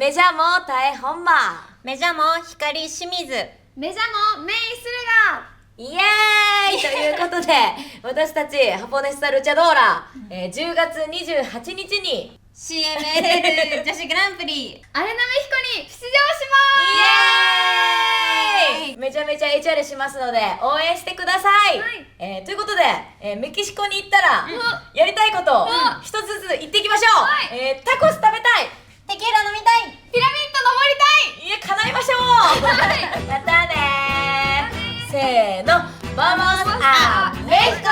Me llamo Tae Honma. Me llamo Hikari Shimizu. Me llamo Mei Suruga. イエーイということで、私たちハポネスタルチャドーラ、10月28日に CMLL 女子グランプリアレナメヒコに出場しイエーイめちゃめちゃ HR しますので応援してください、ということで、メキシコに行ったら、やりたいことを一つずつ言っていきましょう、タコス食べたい、テキーラ飲みたい、ピラミッド登りたい。いや叶いましょう、やったねー、せーの、Vamos a México!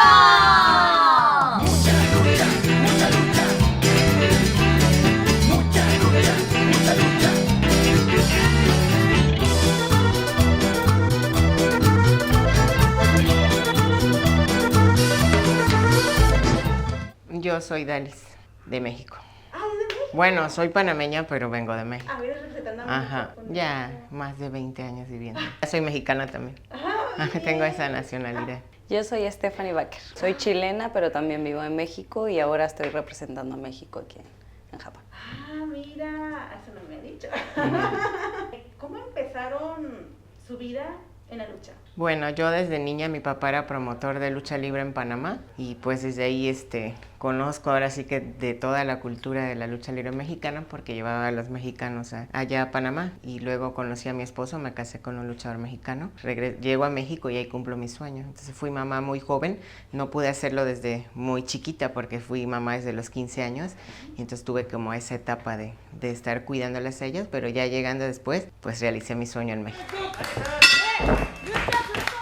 Yo soy Dalis, de México. Bueno, soy panameña, pero vengo de México. Vienes representando a México. Ajá, ya más de 20 años viviendo. Soy mexicana también. Tengo esa nacionalidad. Yo soy Stephanie Baker. Soy chilena, pero también vivo en México y ahora estoy representando a México aquí en Japón. Mira, eso no me ha dicho. ¿Cómo empezaron su vida en la lucha? Bueno, yo desde niña, mi papá era promotor de lucha libre en Panamá y pues desde ahí conozco ahora sí que de toda la cultura de la lucha libre mexicana porque llevaba a los mexicanos allá a Panamá y luego conocí a mi esposo, me casé con un luchador mexicano, llego a México y ahí cumplo mi sueño. Entonces fui mamá muy joven, no pude hacerlo desde muy chiquita porque fui mamá desde los 15 años y entonces tuve como esa etapa de estar cuidándolas a ellas, pero ya llegando después pues realicé mi sueño en México.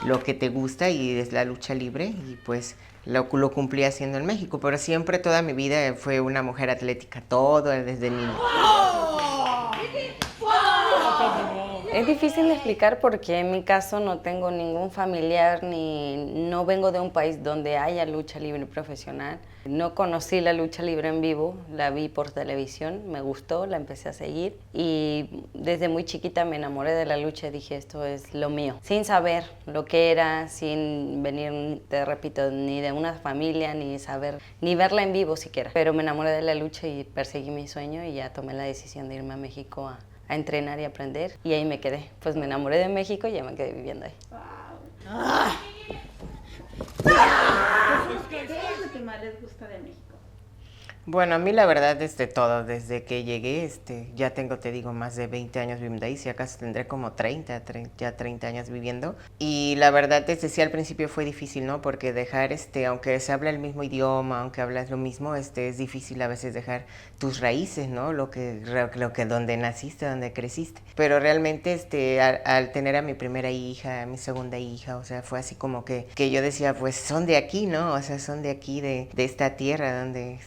Lo que te gusta y es la lucha libre y pues lo cumplí haciendo en México, pero siempre toda mi vida fue una mujer atlética, todo desde niña. Es difícil de explicar porque en mi caso no tengo ningún familiar ni no vengo de un país donde haya lucha libre profesional. No conocí la lucha libre en vivo, la vi por televisión, me gustó, la empecé a seguir y desde muy chiquita me enamoré de la lucha y dije esto es lo mío. Sin saber lo que era, sin venir, te repito, ni de una familia, ni saber, ni verla en vivo siquiera. Pero me enamoré de la lucha y perseguí mi sueño y ya tomé la decisión de irme a México a entrenar y aprender y ahí me quedé. Pues me enamoré de México y ya me quedé viviendo ahí. ¿Qué es lo que más les gusta de México? Bueno, a mí la verdad es de todo, desde que llegué, ya tengo, te digo, más de 20 años viviendo ahí, si acaso tendré como 30 años viviendo, y la verdad sí al principio fue difícil, ¿no? Porque dejar, aunque se habla el mismo idioma, aunque hablas lo mismo, es difícil a veces dejar tus raíces, ¿no? Lo que donde naciste, donde creciste, pero realmente, al tener a mi primera hija, a mi segunda hija, o sea, fue así como que yo decía, pues son de aquí, ¿no? O sea, son de aquí, de esta tierra donde,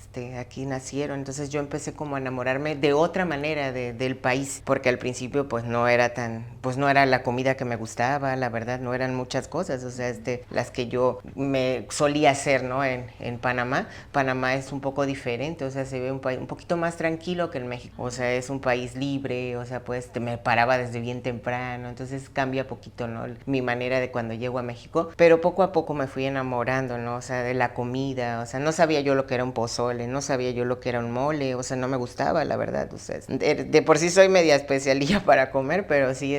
aquí nacieron, entonces yo empecé como a enamorarme de otra manera del país, porque al principio pues no era la comida que me gustaba, la verdad, no eran muchas cosas, o sea, las que yo me solía hacer, ¿no? En Panamá. Panamá es un poco diferente, o sea, se ve un poquito más tranquilo que en México, o sea, es un país libre, o sea, pues me paraba desde bien temprano, entonces cambia poquito, ¿no? Mi manera de cuando llego a México, pero poco a poco me fui enamorando, ¿no? O sea, de la comida, o sea, no sabía yo lo que era un pozole, no sabía yo lo que era un mole, o sea, no me gustaba, la verdad, o sea, de por sí soy media especialilla para comer, pero sí,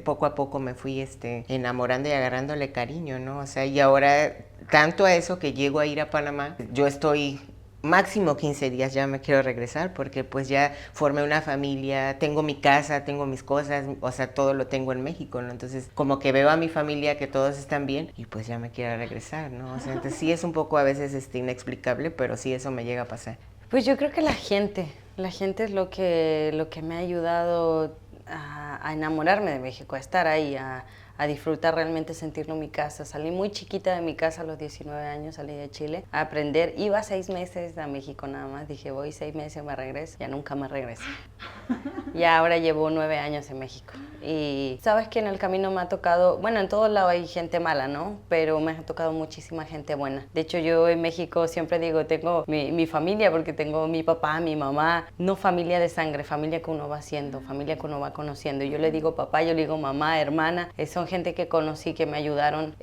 poco a poco me fui, enamorando y agarrándole cariño, ¿no? O sea, y ahora, tanto a eso que llego a ir a Panamá, yo estoy máximo 15 días, ya me quiero regresar, porque pues ya formé una familia, tengo mi casa, tengo mis cosas, o sea, todo lo tengo en México, ¿no? Entonces, como que veo a mi familia que todos están bien, y pues ya me quiero regresar, ¿no? O sea, entonces sí es un poco a veces inexplicable, pero sí eso me llega a pasar. Pues yo creo que la gente es lo que me ha ayudado a enamorarme de México, a estar ahí, a disfrutar realmente, sentirlo en mi casa. Salí muy chiquita de mi casa a los 19 años, salí de Chile a aprender. Iba 6 meses a México nada más, dije voy 6 meses, me regreso, ya nunca me regresé. Y ahora llevo 9 años en México. Y sabes que en el camino me ha tocado, bueno, en todos lados hay gente mala, ¿no? Pero me ha tocado muchísima gente buena. De hecho, yo en México siempre digo, tengo mi familia, porque tengo mi papá, mi mamá, no familia de sangre, familia que uno va haciendo, familia que uno va conociendo. Yo le digo papá, yo le digo mamá, hermana, son gente que conocí, que me ayudaron,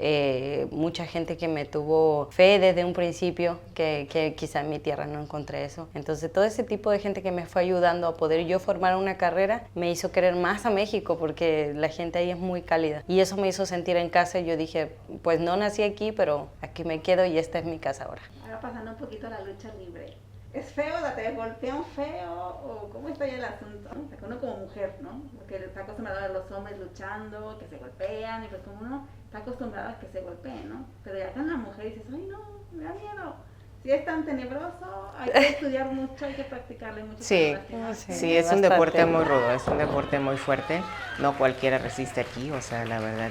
mucha gente que me tuvo fe desde un principio, que quizá en mi tierra no encontré eso. Entonces, todo ese tipo de gente que me fue ayudando a poder yo formar formar una carrera, me hizo querer más a México porque la gente ahí es muy cálida. Y eso me hizo sentir en casa y yo dije, pues no nací aquí, pero aquí me quedo y esta es mi casa ahora. Ahora pasando un poquito a la lucha libre. ¿Es feo? ¿Te golpean feo? ¿O cómo está ya el asunto? O sea, que uno como mujer, ¿no? Porque está acostumbrado a ver los hombres luchando, que se golpean, y pues como uno está acostumbrado a que se golpeen, ¿no? Pero ya con la mujer dices, ay no, me da miedo. Si es tan tenebroso, hay que estudiar mucho, hay que practicarle mucho. Sí, para no lastimarse. sí, es un bastante. deporte muy rudo, es un deporte muy fuerte, no cualquiera resiste aquí, o sea, la verdad,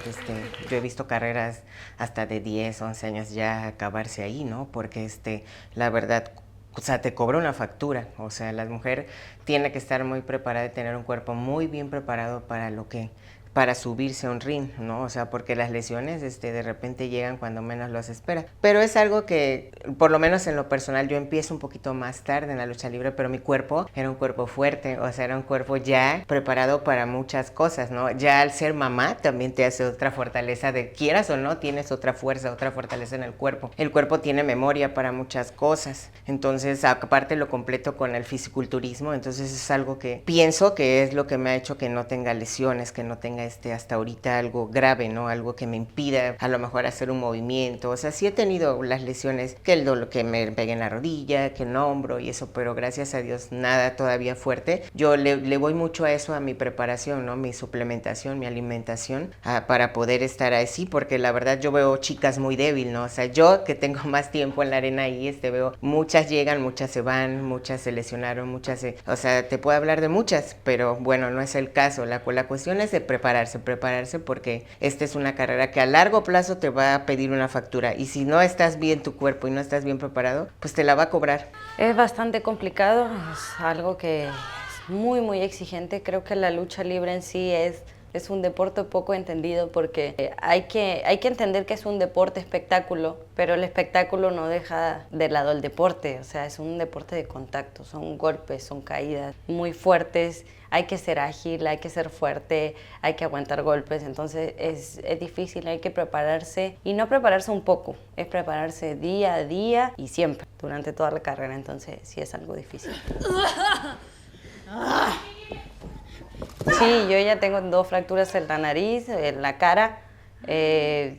yo he visto carreras hasta de 10, 11 años ya acabarse ahí, ¿no? Porque, la verdad, o sea, te cobra una factura, o sea, la mujer tiene que estar muy preparada y tener un cuerpo muy bien preparado para subirse a un ring, ¿no? O sea, porque las lesiones de repente llegan cuando menos los espera. Pero es algo que, por lo menos en lo personal, yo empiezo un poquito más tarde en la lucha libre, pero mi cuerpo era un cuerpo fuerte, o sea, era un cuerpo ya preparado para muchas cosas, ¿no? Ya al ser mamá también te hace otra fortaleza de quieras o no, tienes otra fuerza, otra fortaleza en el cuerpo. El cuerpo tiene memoria para muchas cosas, entonces aparte lo completo con el fisiculturismo, entonces es algo que pienso que es lo que me ha hecho que no tenga lesiones, que no tenga hasta ahorita algo grave, ¿no? Algo que me impida a lo mejor hacer un movimiento. O sea, sí he tenido las lesiones, que el dolor que me pegué en la rodilla, que en el hombro y eso, pero gracias a Dios nada todavía fuerte. Yo le voy mucho a eso, a mi preparación, ¿no? Mi suplementación, mi alimentación, para poder estar así, porque la verdad yo veo chicas muy débiles, ¿no? O sea, yo que tengo más tiempo en la arena ahí, veo muchas llegan, muchas se van, muchas se lesionaron, o sea, te puedo hablar de muchas, pero bueno, no es el caso. La cuestión es de prepararse porque esta es una carrera que a largo plazo te va a pedir una factura y si no estás bien tu cuerpo y no estás bien preparado, pues te la va a cobrar. Es bastante complicado, es algo que es muy, muy exigente. Creo que la lucha libre en sí es un deporte poco entendido porque hay que entender que es un deporte espectáculo, pero el espectáculo no deja de lado el deporte, o sea, es un deporte de contacto, son golpes, son caídas muy fuertes, hay que ser ágil, hay que ser fuerte, hay que aguantar golpes, entonces es difícil, hay que prepararse y no prepararse un poco, es prepararse día a día y siempre, durante toda la carrera, entonces sí es algo difícil. Sí, yo ya tengo 2 fracturas en la nariz, en la cara,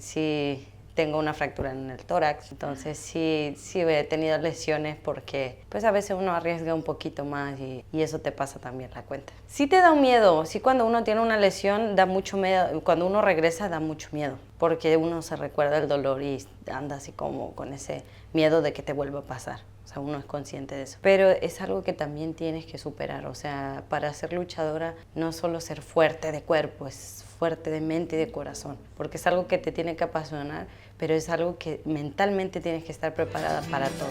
sí tengo una fractura en el tórax, entonces sí he tenido lesiones porque pues a veces uno arriesga un poquito más y eso te pasa también la cuenta. Sí te da un miedo, sí cuando uno tiene una lesión da mucho miedo, cuando uno regresa da mucho miedo, porque uno se recuerda el dolor y anda así como con ese miedo de que te vuelva a pasar. O sea, uno es consciente de eso. Pero es algo que también tienes que superar. O sea, para ser luchadora no solo ser fuerte de cuerpo, es fuerte de mente y de corazón. Porque es algo que te tiene que apasionar, pero es algo que mentalmente tienes que estar preparada para todo.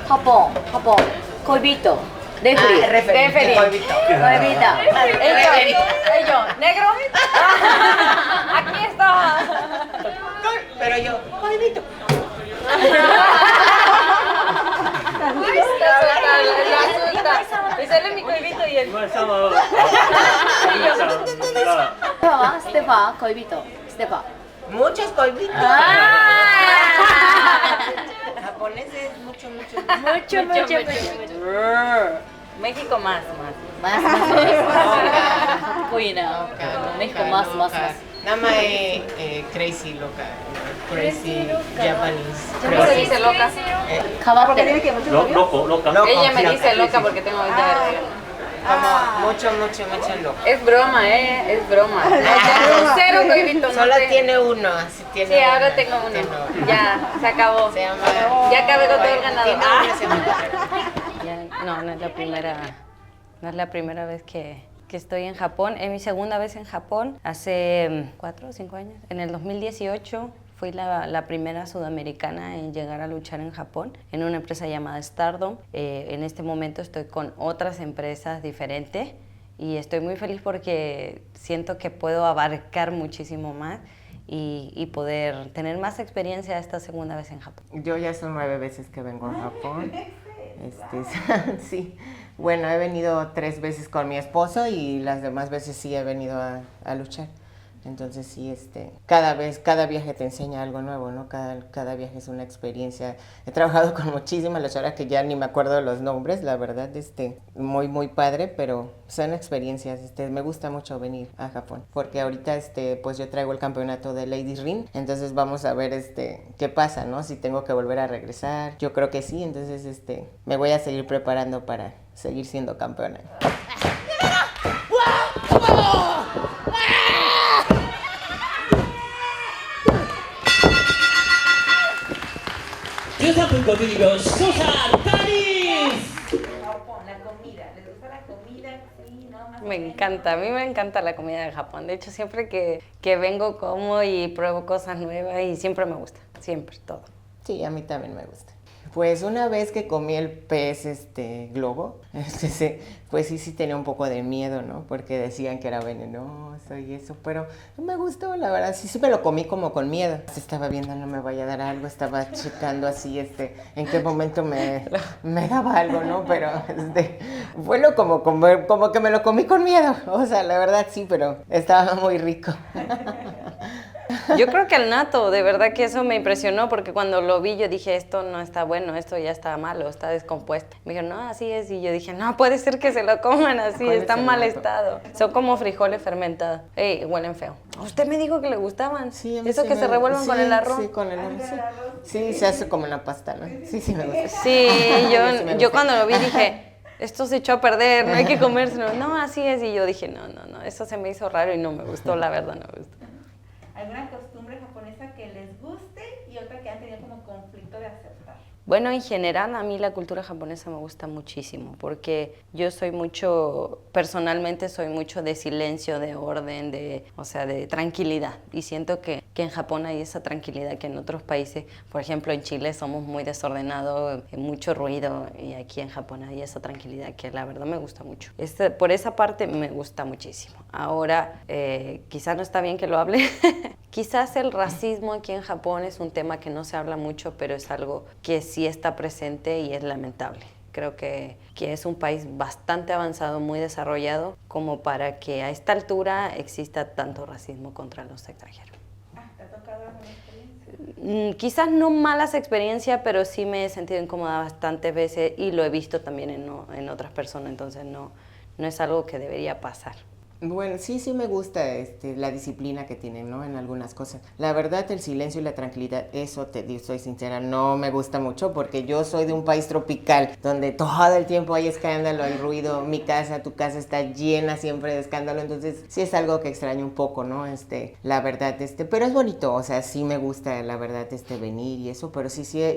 Japón, Coibito. Referee. Coibito. Ellos, negro. Aquí está. Pero yo, Coibito. Y sale mi coibito y él. Stefa, Coibito. Stefa. Muchos coibitos. Japoneses, mucho. México más. Cuina. México más. Nama crazy loca. Crazy Japanese. ¿Cómo se dice loca? Loco. Ella me dice loca porque tengo ahorita verga. Como mucho loco. Es broma, es broma. Cero coibito. Solo tiene uno, así tiene. Sí, ahora tengo uno. Ya, se acabó. Se llama. Ya acabé con todo el ganado. Tiene una, se llama. No es la primera vez que estoy en Japón. Es mi segunda vez en Japón, hace 4 o 5 años. En el 2018 fui la primera sudamericana en llegar a luchar en Japón, en una empresa llamada Stardom. En este momento estoy con otras empresas diferentes y estoy muy feliz porque siento que puedo abarcar muchísimo más y poder tener más experiencia esta segunda vez en Japón. Yo ya son 9 veces que vengo a Japón. Sí, Bueno, he venido 3 veces con mi esposo y las demás veces sí he venido a luchar. Entonces sí, cada viaje te enseña algo nuevo, ¿no? Cada viaje es una experiencia. He trabajado con muchísimas luchadoras que ya ni me acuerdo de los nombres, la verdad, muy, muy padre, pero son experiencias. Me gusta mucho venir a Japón, porque ahorita, pues yo traigo el campeonato de Ladies Ring, entonces vamos a ver, qué pasa, ¿no? Si tengo que volver a regresar. Yo creo que sí, entonces, me voy a seguir preparando para seguir siendo campeona. Japón, la comida. ¿Les gusta la comida? Sí, no, más o Me menos. encanta, a mí me encanta la comida de Japón. De hecho, siempre que vengo como y pruebo cosas nuevas y siempre me gusta, siempre, todo. Sí, a mí también me gusta. Pues una vez que comí el pez globo, sí, pues sí tenía un poco de miedo, ¿no? Porque decían que era venenoso y eso, pero me gustó, la verdad, sí me lo comí como con miedo. Estaba viendo, no me vaya a dar algo, estaba checando así, en qué momento me daba algo, ¿no? Pero, bueno, como que me lo comí con miedo, o sea, la verdad sí, pero estaba muy rico. Yo creo que el natto, de verdad que eso me impresionó porque cuando lo vi yo dije, esto no está bueno, esto ya está malo, está descompuesto. Me dijeron, no, así es. Y yo dije, no, puede ser que se lo coman así, ¿Cuál es está en el mal natto? estado. Son como frijoles fermentados. Huelen feo. Usted me dijo que le gustaban. Sí, a mí Eso sí que me- se revuelven sí, con el arroz. Sí, con el arroz, sí. Sí, se hace como una pasta, ¿no? Sí me gusta. Sí, Sí me yo gusta. cuando lo vi dije, esto se echó a perder, no hay que comérselo. No, así es. Y yo dije, no, eso se me hizo raro y no me gustó, la verdad no me gustó. ¿Alguna costumbre japonesa que les guste y otra que han tenido como conflicto de aceptar? Bueno, en general a mí la cultura japonesa me gusta muchísimo porque yo soy mucho, personalmente soy mucho de silencio, de orden, de tranquilidad. Y siento que en Japón hay esa tranquilidad que en otros países, por ejemplo en Chile somos muy desordenados, mucho ruido, y aquí en Japón hay esa tranquilidad que la verdad me gusta mucho. Por esa parte me gusta muchísimo. Ahora, quizás no está bien que lo hable. Quizás el racismo aquí en Japón es un tema que no se habla mucho, pero es algo que sí está presente y es lamentable. Creo que es un país bastante avanzado, muy desarrollado, como para que a esta altura exista tanto racismo contra los extranjeros. ¿Te ha tocado alguna experiencia? Quizás no malas experiencias, pero sí me he sentido incómoda bastantes veces y lo he visto también en otras personas, entonces no es algo que debería pasar. Bueno, sí me gusta la disciplina que tienen, ¿no? En algunas cosas. La verdad, el silencio y la tranquilidad, eso te digo, soy sincera, no me gusta mucho porque yo soy de un país tropical donde todo el tiempo hay escándalo, hay ruido. Mi casa, tu casa está llena siempre de escándalo, entonces sí es algo que extraño un poco, ¿no? La verdad, pero es bonito, o sea, sí me gusta, la verdad, venir y eso, pero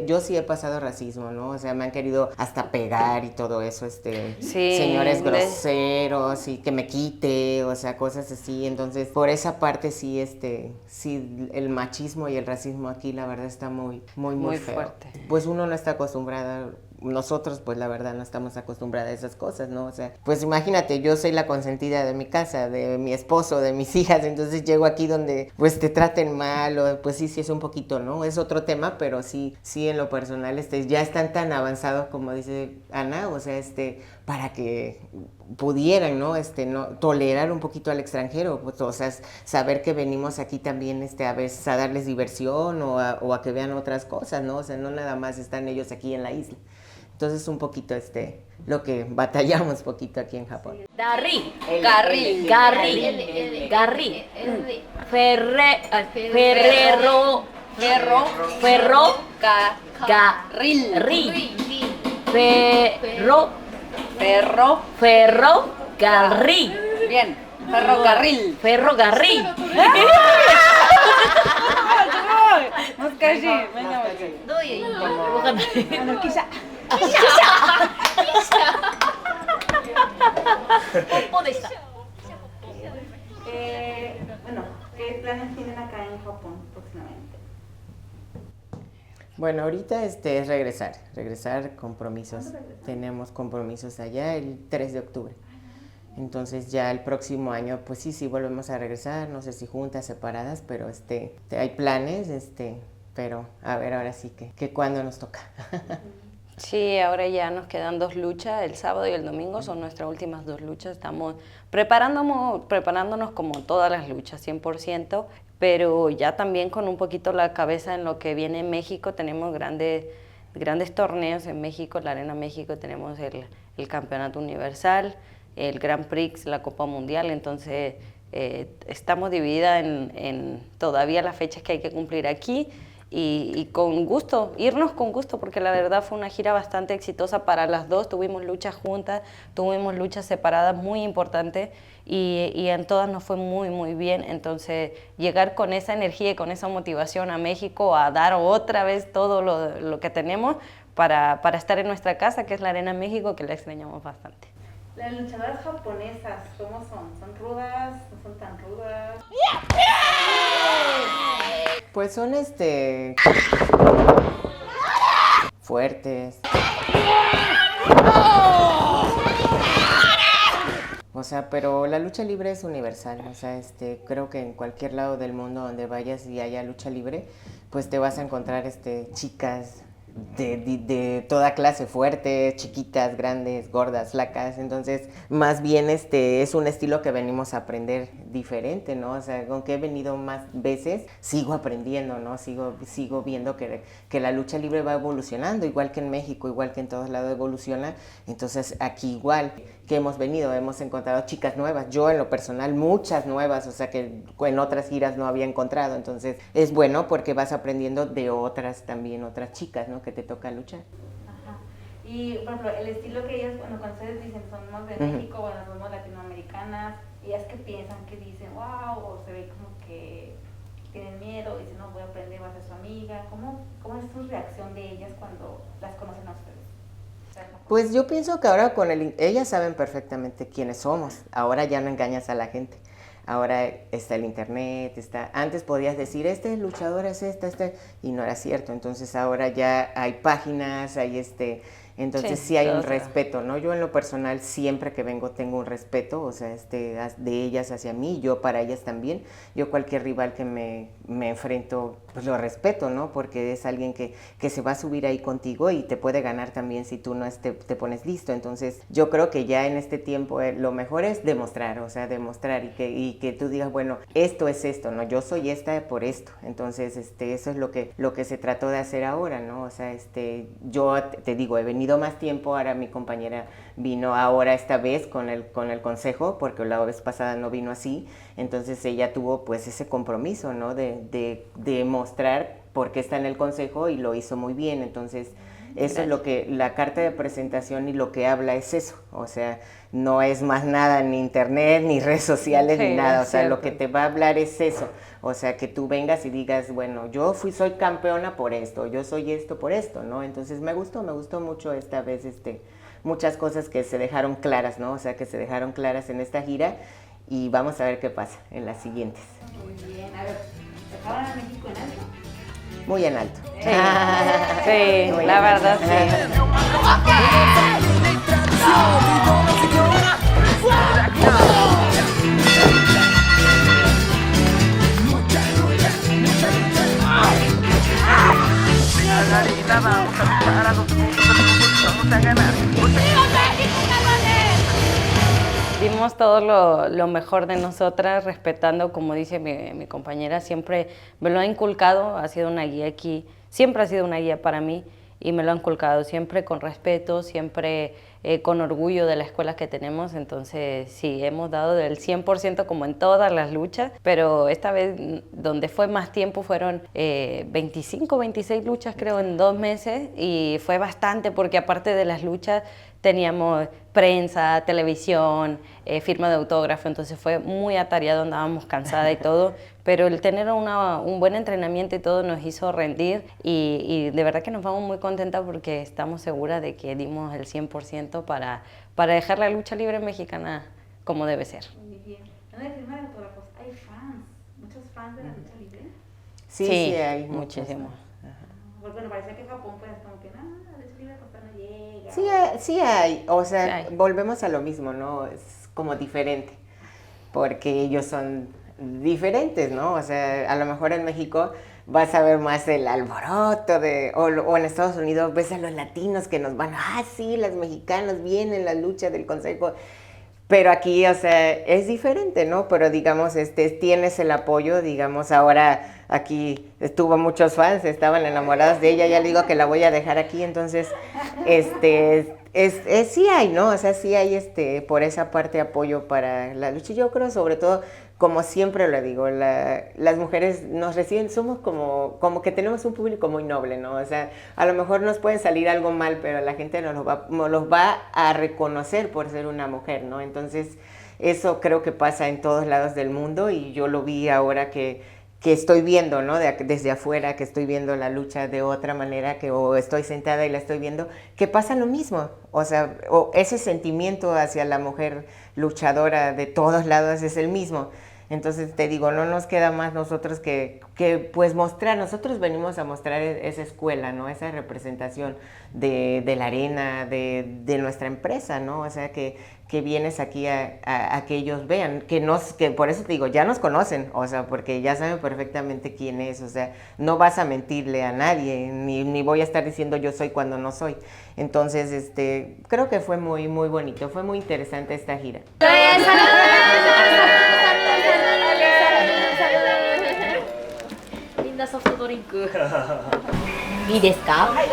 yo sí he pasado racismo, ¿no? O sea, me han querido hasta pegar y todo eso, Sí, señores groseros y que me quite, o sea, cosas así. Entonces, por esa parte sí, sí, el machismo y el racismo aquí, la verdad, está muy feo. Fuerte. Pues uno no está acostumbrado. Nosotros, pues la verdad, no estamos acostumbrados a esas cosas, ¿no? O sea, pues imagínate, yo soy la consentida de mi casa, de mi esposo, de mis hijas, entonces llego aquí donde, pues, te traten mal, o pues sí es un poquito, ¿no? Es otro tema, pero sí, en lo personal, ya están tan avanzados, como dice Ana, o sea, para que pudieran, ¿no? No tolerar un poquito al extranjero, pues, o sea, saber que venimos aquí también, a veces a darles diversión o a que vean otras cosas, ¿no? O sea, no nada más están ellos aquí en la isla. Entonces, un poquito, lo que batallamos poquito aquí en Japón. Garri, El- Garri, el- Garri, el- Garri, el- Ferrero, Garri, Ferro, Garri, Bien, ferrocarril. Ferrocarril. venga. どういう意味？わかんない。ポでした。 Bueno, ¿qué planes tienen acá en Japón próximamente? Bueno, ahorita es regresar compromisos. Tenemos compromisos allá el 3 de octubre. Entonces ya el próximo año, pues sí volvemos a regresar, no sé si juntas, separadas, pero hay planes, pero a ver ahora sí que cuándo nos toca. Sí, ahora ya nos quedan 2 luchas, el sábado y el domingo son nuestras últimas 2 luchas. Estamos preparándonos como todas las luchas, 100%, pero ya también con un poquito la cabeza en lo que viene en México. Tenemos grandes torneos en México, la Arena México, tenemos el Campeonato Universal, el Grand Prix, la Copa Mundial, entonces estamos divididas en todavía las fechas que hay que cumplir aquí y con gusto, irnos con gusto, porque la verdad fue una gira bastante exitosa para las dos. Tuvimos luchas juntas, tuvimos luchas separadas muy importantes y en todas nos fue muy, muy bien. Entonces, llegar con esa energía y con esa motivación a México a dar otra vez todo lo que tenemos para estar en nuestra casa, que es la Arena México, que la extrañamos bastante. Las luchadoras japonesas, ¿cómo son? ¿Son rudas? ¿No son tan rudas? Pues son fuertes. O sea, pero la lucha libre es universal. O sea, creo que en cualquier lado del mundo donde vayas y haya lucha libre, pues te vas a encontrar chicas de toda clase, fuertes, chiquitas, grandes, gordas, flacas. Entonces, más bien es un estilo que venimos a aprender diferente, ¿no? O sea, aunque he venido más veces, sigo aprendiendo, ¿no? Sigo viendo que la lucha libre va evolucionando, igual que en México, igual que en todos lados evoluciona. Entonces, aquí igual que hemos venido, hemos encontrado chicas nuevas, yo en lo personal muchas nuevas, o sea que en otras giras no había encontrado. Entonces es bueno porque vas aprendiendo de otras también, otras chicas, ¿no? Que te toca luchar. Ajá. Y, por ejemplo, el estilo que ellas, bueno, cuando ustedes dicen somos de México, bueno, somos latinoamericanas, ellas que piensan, que dicen, wow, o se ve como que tienen miedo, dicen, no, voy a aprender, voy a ser su amiga. ¿Cómo es su reacción de ellas cuando las conocen a ustedes? Pues yo pienso que ahora ellas saben perfectamente quiénes somos. Ahora ya no engañas a la gente. Ahora está el internet, antes podías decir, este luchador es y no era cierto. Entonces ahora ya hay páginas, entonces sí hay un respeto, ¿no? Yo en lo personal siempre que vengo tengo un respeto, o sea, de ellas hacia mí, yo para ellas también. Yo cualquier rival que me enfrento, pues lo respeto, ¿no? Porque es alguien que se va a subir ahí contigo y te puede ganar también si tú no te pones listo. Entonces yo creo que ya en este tiempo lo mejor es demostrar, o sea, demostrar y que tú digas, bueno, esto es esto, ¿no? Yo soy esta por esto. Entonces, eso es lo que se trató de hacer ahora, ¿no? O sea, yo te digo, he venido más tiempo, ahora mi compañera vino ahora esta vez con el consejo, porque la vez pasada no vino así. Entonces ella tuvo pues ese compromiso, ¿no? De mostrar por qué está en el consejo y lo hizo muy bien. Entonces eso es lo que la carta de presentación y lo que habla es eso, o sea, no es más nada ni internet, ni redes sociales, ni nada, o sea, lo que te va a hablar es eso, o sea, que tú vengas y digas, bueno, soy campeona por esto, yo soy esto por esto, ¿no? Entonces me gustó mucho esta vez, muchas cosas que se dejaron claras, ¿no? O sea, que se dejaron claras en esta gira y vamos a ver qué pasa en las siguientes. Muy bien, a ver, ¿dejaron a México en algo? Muy en alto. Sí, muy la en alto. verdad sí. Dimos todo lo mejor de nosotras, respetando, como dice mi compañera, siempre me lo ha inculcado, ha sido una guía aquí, siempre ha sido una guía para mí y me lo ha inculcado, siempre con respeto, siempre con orgullo de la escuela que tenemos. Entonces sí, hemos dado del 100% como en todas las luchas, pero esta vez donde fue más tiempo fueron 25, 26 luchas creo en 2 meses y fue bastante porque aparte de las luchas teníamos prensa, televisión, firma de autógrafo, entonces fue muy atareado, andábamos cansadas y todo, pero el tener un buen entrenamiento y todo nos hizo rendir y de verdad que nos vamos muy contentas porque estamos seguras de que dimos el 100% para dejar la lucha libre mexicana como debe ser. Muy bien. En la firma de autógrafos hay fans, muchos fans de la lucha libre. Sí, hay muchísimos. Porque me parece que Japón pues como que nada, la lucha libre pues no llega. Sí hay, o sea, Sí hay. volvemos a lo mismo, ¿no? Es como diferente, porque ellos son diferentes, ¿no? O sea, a lo mejor en México vas a ver más el alboroto o en Estados Unidos ves a los latinos que nos van, sí, las mexicanas vienen la lucha del consejo. Pero aquí, o sea, es diferente, ¿no? Pero digamos, tienes el apoyo, digamos, ahora aquí tuvo muchos fans, estaban enamorados de ella, ya le digo que la voy a dejar aquí, entonces, sí hay, ¿no? O sea, sí hay, por esa parte apoyo para la lucha. Yo creo, sobre todo, como siempre lo digo, las mujeres nos reciben, somos como que tenemos un público muy noble, ¿no? O sea, a lo mejor nos puede salir algo mal, pero la gente nos los va a reconocer por ser una mujer, ¿no? Entonces, eso creo que pasa en todos lados del mundo y yo lo vi ahora que estoy viendo, ¿no? Desde afuera, que estoy viendo la lucha de otra manera, o estoy sentada y la estoy viendo, que pasa lo mismo. O sea, ese sentimiento hacia la mujer luchadora de todos lados es el mismo. Entonces te digo, no nos queda más nosotros que pues mostrar, nosotros venimos a mostrar esa escuela, ¿no? Esa representación de la arena, de nuestra empresa, ¿no? O sea, que vienes aquí a que ellos vean, que por eso te digo, ya nos conocen, o sea, porque ya saben perfectamente quién es, o sea, no vas a mentirle a nadie, ni voy a estar diciendo yo soy cuando no soy. Entonces, creo que fue muy, muy bonito, fue muy interesante esta gira.みんなソフトドリンクいいですか？は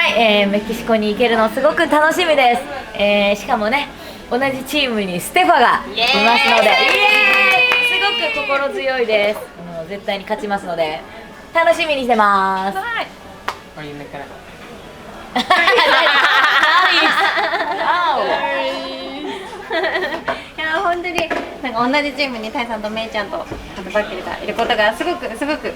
い、メキシコに行けるのすごく楽しみです。しかもね、同じチームにステファがいますので、イエーイ！すごく心強いです。絶対に勝ちますので、楽しみにしてます。はい。いや本当になんか同じチームにタイさんとメイちゃんとバッキリがいることがすごく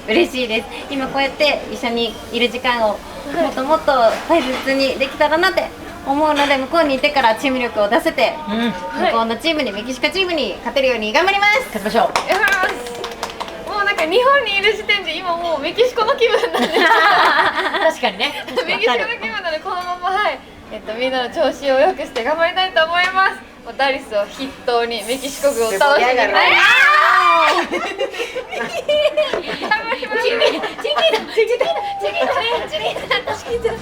嬉しいです。今こうやって一緒にいる時間をもっともっと大切にできたらなって思うので、向こうにいてからチーム力を出せて、向こうのチームにメキシコチームに勝てるように頑張ります。勝ちましょう。もうなんか日本にいる時点で今もうメキシコの気分なんで確かにね。メキシコの気分なのでこのままみんなの調子を良くして頑張りたいと思います。ダリスを筆頭にメキシコ軍を倒して頑張ります。